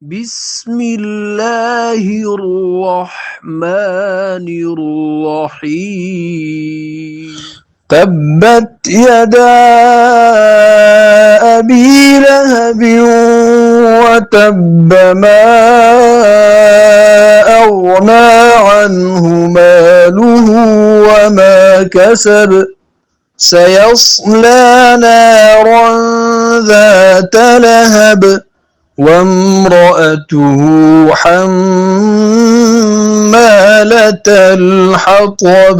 بسم اللہ الرحمن الرحیم تبت يدا أبي لهب وتب ما أغنى عنه ماله وما كسب سيصلى نارا ذات لهب وامرأته حمالة الحطب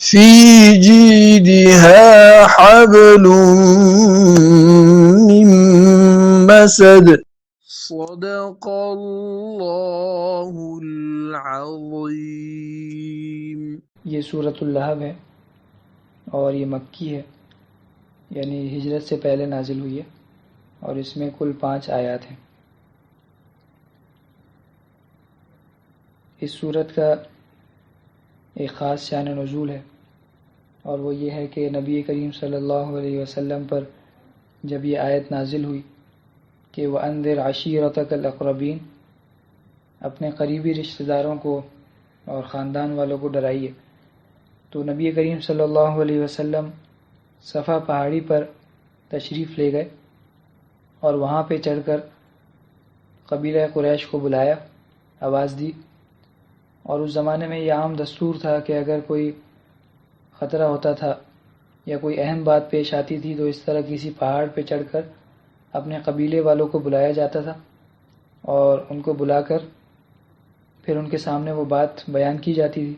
في جيدها حبل من مسد صدق اللہ العظیم۔ یہ سورۃ اللہب ہے اور یہ مکی ہے، یعنی ہجرت سے پہلے نازل ہوئی ہے، اور اس میں کل 5 آیات ہیں۔ اس سورت کا ایک خاص شان نزول ہے، اور وہ یہ ہے کہ نبی کریم صلی اللہ علیہ وسلم پر جب یہ آیت نازل ہوئی کہ وَأَنذِرْ عَشِيرَتَكَ الْأَقْرَبِينَ، اپنے قریبی رشتہ داروں کو اور خاندان والوں کو ڈرائیے، تو نبی کریم صلی اللہ علیہ وسلم صفا پہاڑی پر تشریف لے گئے اور وہاں پہ چڑھ کر قبیلہ قریش کو بلایا، آواز دی۔ اور اس زمانے میں یہ عام دستور تھا کہ اگر کوئی خطرہ ہوتا تھا یا کوئی اہم بات پیش آتی تھی تو اس طرح کسی پہاڑ پہ چڑھ کر اپنے قبیلے والوں کو بلایا جاتا تھا، اور ان کو بلا کر پھر ان کے سامنے وہ بات بیان کی جاتی تھی۔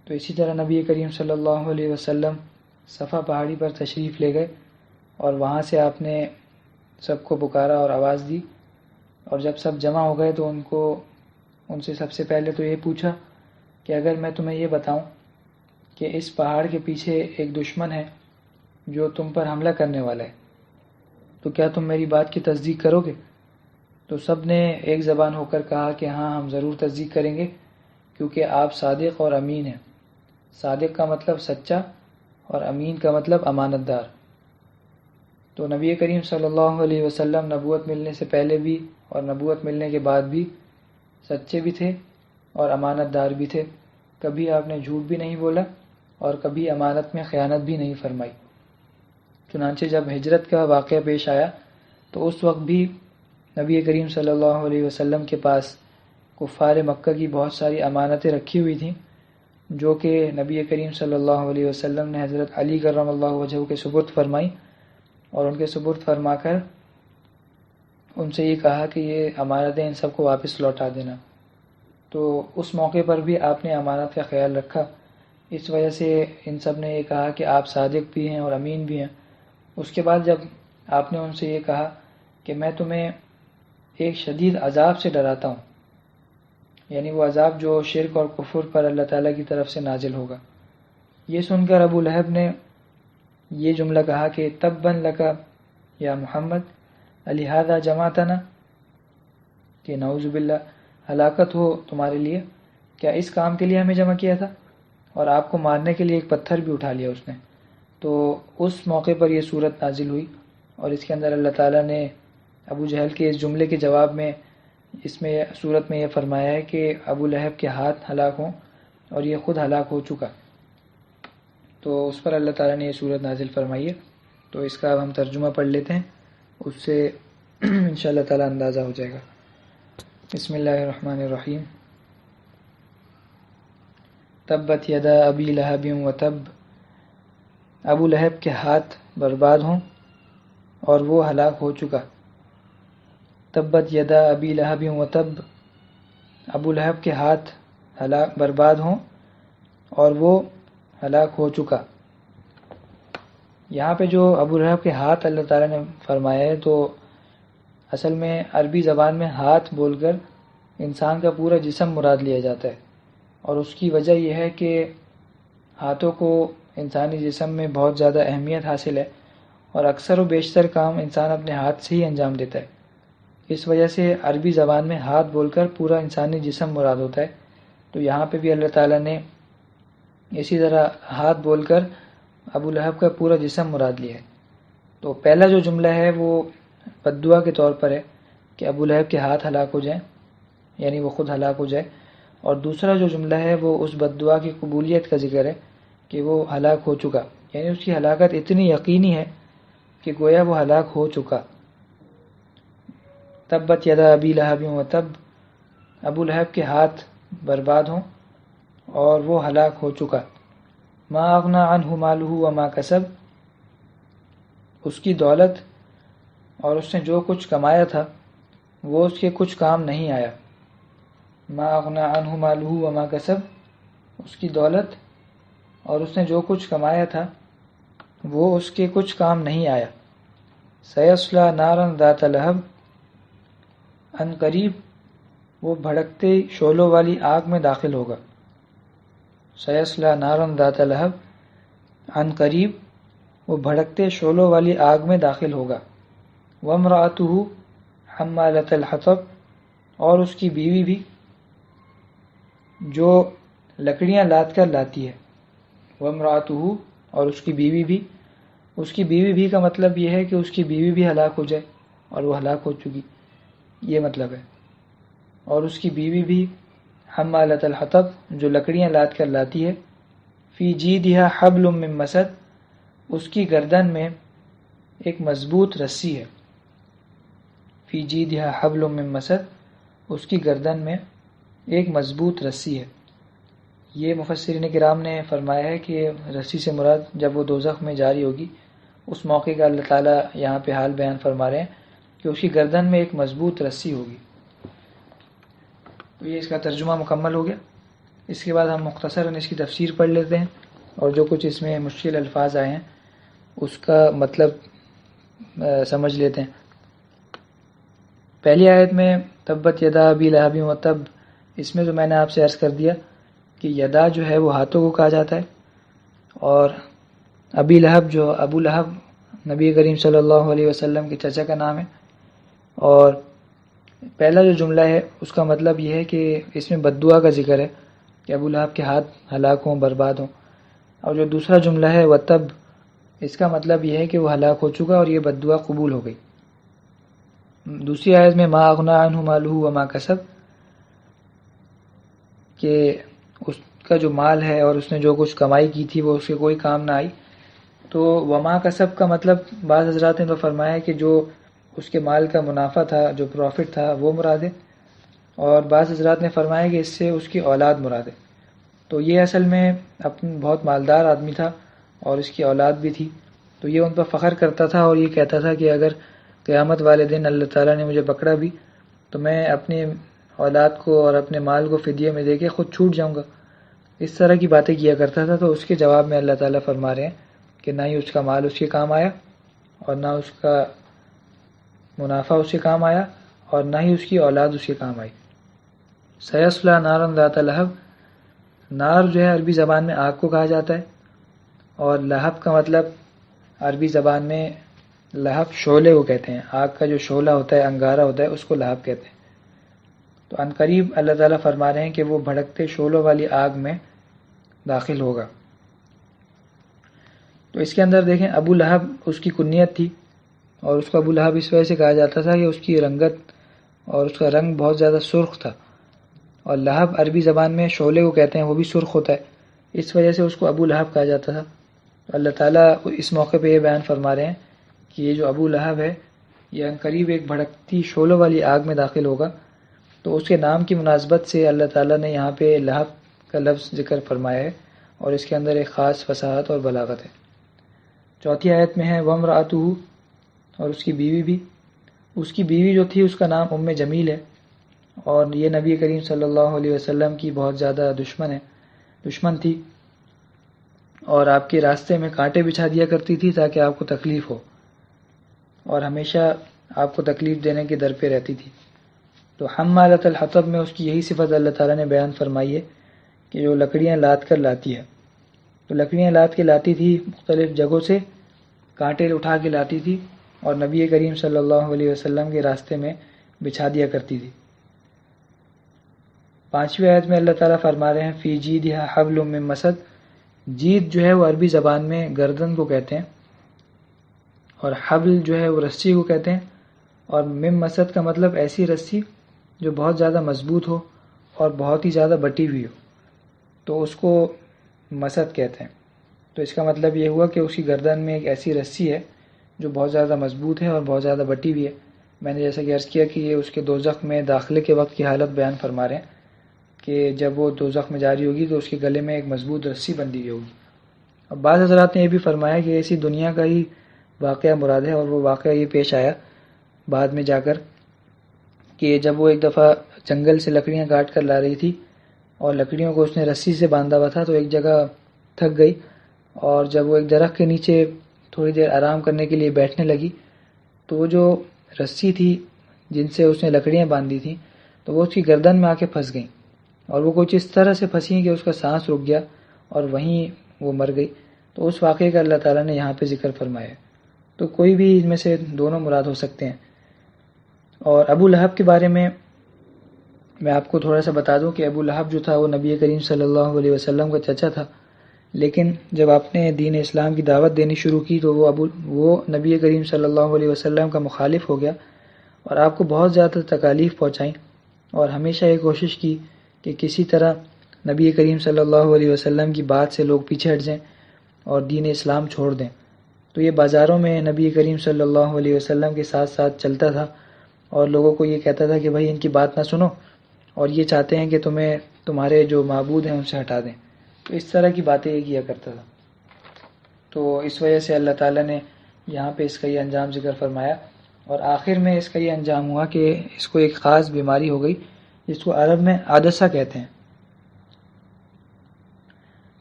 تو اسی طرح نبی کریم صلی اللہ علیہ وسلم صفا پہاڑی پر تشریف لے گئے، اور وہاں سے آپ نے سب کو پکارا اور آواز دی، اور جب سب جمع ہو گئے تو ان سے سب سے پہلے تو یہ پوچھا کہ اگر میں تمہیں یہ بتاؤں کہ اس پہاڑ کے پیچھے ایک دشمن ہے جو تم پر حملہ کرنے والا ہے، تو کیا تم میری بات کی تصدیق کرو گے؟ تو سب نے ایک زبان ہو کر کہا کہ ہاں، ہم ضرور تصدیق کریں گے، کیونکہ آپ صادق اور امین ہیں۔ صادق کا مطلب سچا، اور امین کا مطلب امانت دار۔ تو نبی کریم صلی اللہ علیہ وسلم نبوت ملنے سے پہلے بھی اور نبوت ملنے کے بعد بھی سچے بھی تھے اور امانت دار بھی تھے، کبھی آپ نے جھوٹ بھی نہیں بولا اور کبھی امانت میں خیانت بھی نہیں فرمائی۔ چنانچہ جب ہجرت کا واقعہ پیش آیا تو اس وقت بھی نبی کریم صلی اللہ علیہ وسلم کے پاس کفار مکہ کی بہت ساری امانتیں رکھی ہوئی تھیں، جو کہ نبی کریم صلی اللہ علیہ وسلم نے حضرت علی کرم اللہ وجہہ کے سپرد فرمائی، اور ان کے سپرد فرما کر ان سے یہ کہا کہ یہ امانتیں ان سب کو واپس لوٹا دینا۔ تو اس موقع پر بھی آپ نے امانت کا خیال رکھا، اس وجہ سے ان سب نے یہ کہا کہ آپ صادق بھی ہیں اور امین بھی ہیں۔ اس کے بعد جب آپ نے ان سے یہ کہا کہ میں تمہیں ایک شدید عذاب سے ڈراتا ہوں، یعنی وہ عذاب جو شرک اور کفر پر اللہ تعالیٰ کی طرف سے نازل ہوگا، یہ سن کر ابو لہب نے یہ جملہ کہا کہ تبا لک یا محمد لہذا جمعتنا، کہ نعوذ باللہ، ہلاکت ہو تمہارے لیے، کیا اس کام کے لیے ہمیں جمع کیا تھا؟ اور آپ کو مارنے کے لیے ایک پتھر بھی اٹھا لیا اس نے۔ تو اس موقع پر یہ صورت نازل ہوئی، اور اس کے اندر اللہ تعالیٰ نے ابو جہل کے اس جملے کے جواب میں اس میں صورت میں یہ فرمایا ہے کہ ابو لہب کے ہاتھ ہلاک ہوں، اور یہ خود ہلاک ہو چکا۔ تو اس پر اللہ تعالیٰ نے یہ صورت نازل فرمائی ہے۔ تو اس کا اب ہم ترجمہ پڑھ لیتے ہیں، اس سے انشاءاللہ تعالیٰ اندازہ ہو جائے گا۔ بسم اللہ الرحمن الرحیم۔ تبت یدا ابی لہب وتب، ابو لہب کے ہاتھ برباد ہوں اور وہ ہلاک ہو چکا۔ تبت یدا ابی لہب وتب، ابو لہب کے ہاتھ برباد ہوں اور وہ ہلاک ہو چکا۔ یہاں پہ جو ابو لہب کے ہاتھ اللہ تعالیٰ نے فرمایا ہے، تو اصل میں عربی زبان میں ہاتھ بول کر انسان کا پورا جسم مراد لیا جاتا ہے، اور اس کی وجہ یہ ہے کہ ہاتھوں کو انسانی جسم میں بہت زیادہ اہمیت حاصل ہے، اور اکثر و بیشتر کام انسان اپنے ہاتھ سے ہی انجام دیتا ہے۔ اس وجہ سے عربی زبان میں ہاتھ بول کر پورا انسانی جسم مراد ہوتا ہے۔ تو یہاں پہ بھی اللہ تعالیٰ نے اسی طرح ہاتھ بول کر ابو لہب کا پورا جسم مراد لیا ہے۔ تو پہلا جو جملہ ہے وہ بد دعا کے طور پر ہے کہ ابو لہب کے ہاتھ ہلاک ہو جائیں، یعنی وہ خود ہلاک ہو جائے، اور دوسرا جو جملہ ہے وہ اس بد دعا کی قبولیت کا ذکر ہے کہ وہ ہلاک ہو چکا، یعنی اس کی ہلاکت اتنی یقینی ہے کہ گویا وہ ہلاک ہو چکا۔ تبت یدا ابی لہب و تب، ابو لہب کے ہاتھ برباد ہوں اور وہ ہلاک ہو چکا۔ ما اغنی عنہ مالہ وما کسب، اس کی دولت اور اس نے جو کچھ کمایا تھا وہ اس کے کچھ کام نہیں آیا۔ ما اغنی عنہ مالہ وما کسب، اس کی دولت اور اس نے جو کچھ کمایا تھا وہ اس کے کچھ کام نہیں آیا۔ سیصلی نارا ذات لہب، ان قریب وہ بھڑکتے شعلوں والی آگ میں داخل ہوگا۔ سیصلی نارا ذات لہب، ان قریب وہ بھڑکتے شعلوں والی آگ میں داخل ہوگا۔ وامرأتہ حمالۃ الحطب، اور اس کی بیوی بھی جو لکڑیاں لاد کر لاتی ہے۔ وامرأتہ، اور اس کی بیوی بھی، اس کی بیوی بھی کا مطلب یہ ہے کہ اس کی بیوی بھی ہلاک ہو جائے اور وہ ہلاک ہو چکی، یہ مطلب ہے۔ اور اس کی بیوی بھی حمالۃ الحطب، جو لکڑیاں لاد کر لاتی ہے۔ فی جیدہا حبل من مسد، اس کی گردن میں ایک مضبوط رسی ہے۔ فی جیدہا حبل من مسد، اس کی گردن میں ایک مضبوط رسی ہے۔ یہ مفسرین کرام نے فرمایا ہے کہ رسی سے مراد جب وہ دوزخ میں جاری ہوگی اس موقع کا اللہ تعالیٰ یہاں پہ حال بیان فرما رہے ہیں کہ اس کی گردن میں ایک مضبوط رسی ہوگی۔ تو یہ اس کا ترجمہ مکمل ہو گیا۔ اس کے بعد ہم مختصراً اس کی تفسیر پڑھ لیتے ہیں اور جو کچھ اس میں مشکل الفاظ آئے ہیں اس کا مطلب سمجھ لیتے ہیں۔ پہلی آیت میں تبت یدا ابی لہب و تب، اس میں تو میں نے آپ سے عرض کر دیا کہ یدا جو ہے وہ ہاتھوں کو کہا جاتا ہے، اور ابی لہب جو ابو لہب نبی کریم صلی اللہ علیہ وسلم کے چچا کا نام ہے، اور پہلا جو جملہ ہے اس کا مطلب یہ ہے کہ اس میں بد دعا کا ذکر ہے کہ ابو لہب کے ہاتھ ہلاک ہوں، برباد ہوں، اور جو دوسرا جملہ ہے وتب، اس کا مطلب یہ ہے کہ وہ ہلاک ہو چکا اور یہ بد دعا قبول ہو گئی۔ دوسری آیت میں ما اغنی عنہ مالہ وما کسب، کہ اس کا جو مال ہے اور اس نے جو کچھ کمائی کی تھی وہ اس کے کوئی کام نہ آئی۔ تو وما کسب کا مطلب بعض حضرات نے تو فرمایا ہے کہ جو اس کے مال کا منافع تھا، جو پروفٹ تھا وہ مراد ہے، اور بعض حضرات نے فرمایا کہ اس سے اس کی اولاد مراد ہے۔ تو یہ اصل میں بہت مالدار آدمی تھا اور اس کی اولاد بھی تھی، تو یہ ان پر فخر کرتا تھا اور یہ کہتا تھا کہ اگر قیامت والے دن اللہ تعالیٰ نے مجھے پکڑا بھی تو میں اپنی اولاد کو اور اپنے مال کو فدیے میں دے کے خود چھوٹ جاؤں گا۔ اس طرح کی باتیں کیا کرتا تھا، تو اس کے جواب میں اللہ تعالیٰ فرما رہے ہیں کہ نہ ہی اس کا مال اس کے کام آیا اور نہ اس کا منافع اس کے کام آیا اور نہ ہی اس کی اولاد اس کے کام آئی۔ سیصلی نارا ذات لہب، نار جو ہے عربی زبان میں آگ کو کہا جاتا ہے، اور لہب کا مطلب عربی زبان میں لہب شعلے کو کہتے ہیں، آگ کا جو شعلہ ہوتا ہے، انگارہ ہوتا ہے، اس کو لہب کہتے ہیں۔ تو ان قریب اللہ تعالیٰ فرما رہے ہیں کہ وہ بھڑکتے شعلوں والی آگ میں داخل ہوگا۔ تو اس کے اندر دیکھیں ابو لہب اس کی کنیت تھی، اور اس کو ابو لہب اس وجہ سے کہا جاتا تھا کہ اس کی رنگت اور اس کا رنگ بہت زیادہ سرخ تھا، اور لہب عربی زبان میں شعلے کو کہتے ہیں، وہ بھی سرخ ہوتا ہے، اس وجہ سے اس کو ابو لہب کہا جاتا تھا۔ تو اللہ تعالیٰ اس موقع پہ یہ بیان فرما رہے ہیں کہ یہ جو ابو لہب ہے یہ عنقریب ایک بھڑکتی شعلوں والی آگ میں داخل ہوگا۔ تو اس کے نام کی مناسبت سے اللہ تعالیٰ نے یہاں پہ لہب کا لفظ ذکر فرمایا ہے، اور اس کے اندر ایک خاص فصاحت اور بلاغت ہے۔ چوتھی آیت میں ہے وامرأتہ، اور اس کی بیوی بھی، اس کی بیوی جو تھی اس کا نام ام جمیل ہے، اور یہ نبی کریم صلی اللہ علیہ وسلم کی بہت زیادہ دشمن تھی، اور آپ کے راستے میں کانٹے بچھا دیا کرتی تھی تاکہ آپ کو تکلیف ہو، اور ہمیشہ آپ کو تکلیف دینے کے در پہ رہتی تھی۔ تو حمالۃ الحطب میں اس کی یہی صفت اللہ تعالیٰ نے بیان فرمائی ہے کہ جو لکڑیاں لاد کر لاتی ہے، تو لکڑیاں لاد کے لاتی تھی مختلف جگہوں سے، کانٹے اٹھا کے لاتی تھی اور نبی کریم صلی اللہ علیہ وسلم کے راستے میں بچھا دیا کرتی تھی۔ پانچویں آیت میں اللہ تعالیٰ فرما رہے ہیں فی جیدہا حبل من مسد، جید جو ہے وہ عربی زبان میں گردن کو کہتے ہیں، اور حبل جو ہے وہ رسی کو کہتے ہیں، اور مم مسد کا مطلب ایسی رسی جو بہت زیادہ مضبوط ہو اور بہت ہی زیادہ بٹی ہوئی ہو، تو اس کو مسد کہتے ہیں۔ تو اس کا مطلب یہ ہوا کہ اس کی گردن میں ایک ایسی رسی ہے جو بہت زیادہ مضبوط ہے اور بہت زیادہ بٹی ہوئی ہے۔ میں نے جیسا کہ عرض کیا کہ یہ اس کے دوزخ میں داخلے کے وقت کی حالت بیان فرما رہے ہیں کہ جب وہ دوزخ میں جاری ہوگی تو اس کے گلے میں ایک مضبوط رسی بندھی ہوئی ہوگی۔ اب بعض حضرات نے یہ بھی فرمایا کہ اسی دنیا کا ہی واقعہ مراد ہے، اور وہ واقعہ یہ پیش آیا بعد میں جا کر کہ جب وہ ایک دفعہ جنگل سے لکڑیاں کاٹ کر لا رہی تھی اور لکڑیوں کو اس نے رسی سے باندھا ہوا تھا، تو ایک جگہ تھک گئی، اور جب وہ ایک درخت کے نیچے تھوڑی دیر آرام کرنے کے لیے بیٹھنے لگی تو وہ جو رسی تھی جن سے اس نے لکڑیاں باندھی تھیں تو وہ اس کی گردن میں آ کے پھنس گئیں، اور وہ کچھ اس طرح سے پھنسیں کہ اس کا سانس رک گیا اور وہیں وہ مر گئی۔ تو اس واقعے کا اللہ تعالیٰ نے یہاں پہ ذکر فرمایا ہے۔ تو کوئی بھی ان میں سے دونوں مراد ہو سکتے ہیں۔ اور ابو لہب کے بارے میں آپ کو تھوڑا سا بتا دوں کہ ابو لہب جو تھا وہ نبی کریم صلی اللہ علیہ وسلم کا چچا تھا، لیکن جب آپ نے دین اسلام کی دعوت دینی شروع کی تو وہ نبی کریم صلی اللہ علیہ وسلم کا مخالف ہو گیا، اور آپ کو بہت زیادہ تکالیف پہنچائیں، اور ہمیشہ یہ کوشش کی کہ کسی طرح نبی کریم صلی اللہ علیہ وسلم کی بات سے لوگ پیچھے ہٹ جائیں اور دین اسلام چھوڑ دیں۔ تو یہ بازاروں میں نبی کریم صلی اللہ علیہ وسلم کے ساتھ ساتھ چلتا تھا، اور لوگوں کو یہ کہتا تھا کہ بھائی ان کی بات نہ سنو، اور یہ چاہتے ہیں کہ تمہارے جو معبود ہیں ان سے ہٹا دیں۔ تو اس طرح کی باتیں یہ کیا کرتا تھا۔ تو اس وجہ سے اللہ تعالیٰ نے یہاں پہ اس کا یہ انجام ذکر فرمایا، اور آخر میں اس کا یہ انجام ہوا کہ اس کو ایک خاص بیماری ہو گئی جس کو عرب میں عدسہ کہتے ہیں۔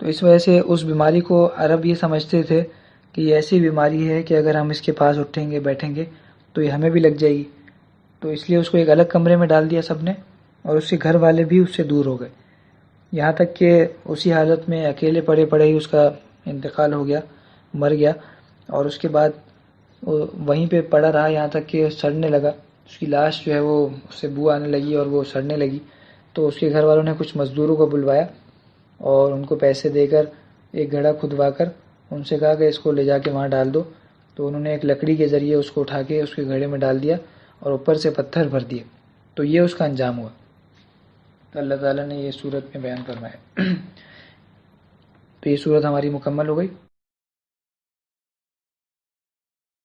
تو اس وجہ سے اس بیماری کو عرب یہ سمجھتے تھے کہ یہ ایسی بیماری ہے کہ اگر ہم اس کے پاس اٹھیں گے بیٹھیں گے تو یہ ہمیں بھی لگ جائے گی، تو اس لیے اس کو ایک الگ کمرے میں ڈال دیا سب نے، اور اس کے گھر والے بھی اس سے دور ہو گئے، یہاں تک کہ اسی حالت میں اکیلے پڑے پڑے ہی اس کا انتقال ہو گیا، مر گیا، اور اس کے بعد وہیں پہ پڑا رہا یہاں تک کہ سڑنے لگا، اس کی لاش جو ہے وہ اس سے بو آنے لگی اور وہ سڑنے لگی۔ تو اس کے گھر والوں نے کچھ مزدوروں کو بلوایا اور ان کو پیسے دے کر ایک گڑھا کھدوا کر ان سے کہا کہ اس کو لے جا کے وہاں ڈال دو۔ تو انہوں نے ایک لکڑی کے ذریعے اس کو اٹھا کے اس کے گھڑے میں ڈال دیا اور اوپر سے پتھر بھر دیے۔ تو یہ اس کا انجام ہوا۔ تو اللہ تعالیٰ نے یہ صورت میں بیان فرمایا۔ تو یہ صورت ہماری مکمل ہو گئی۔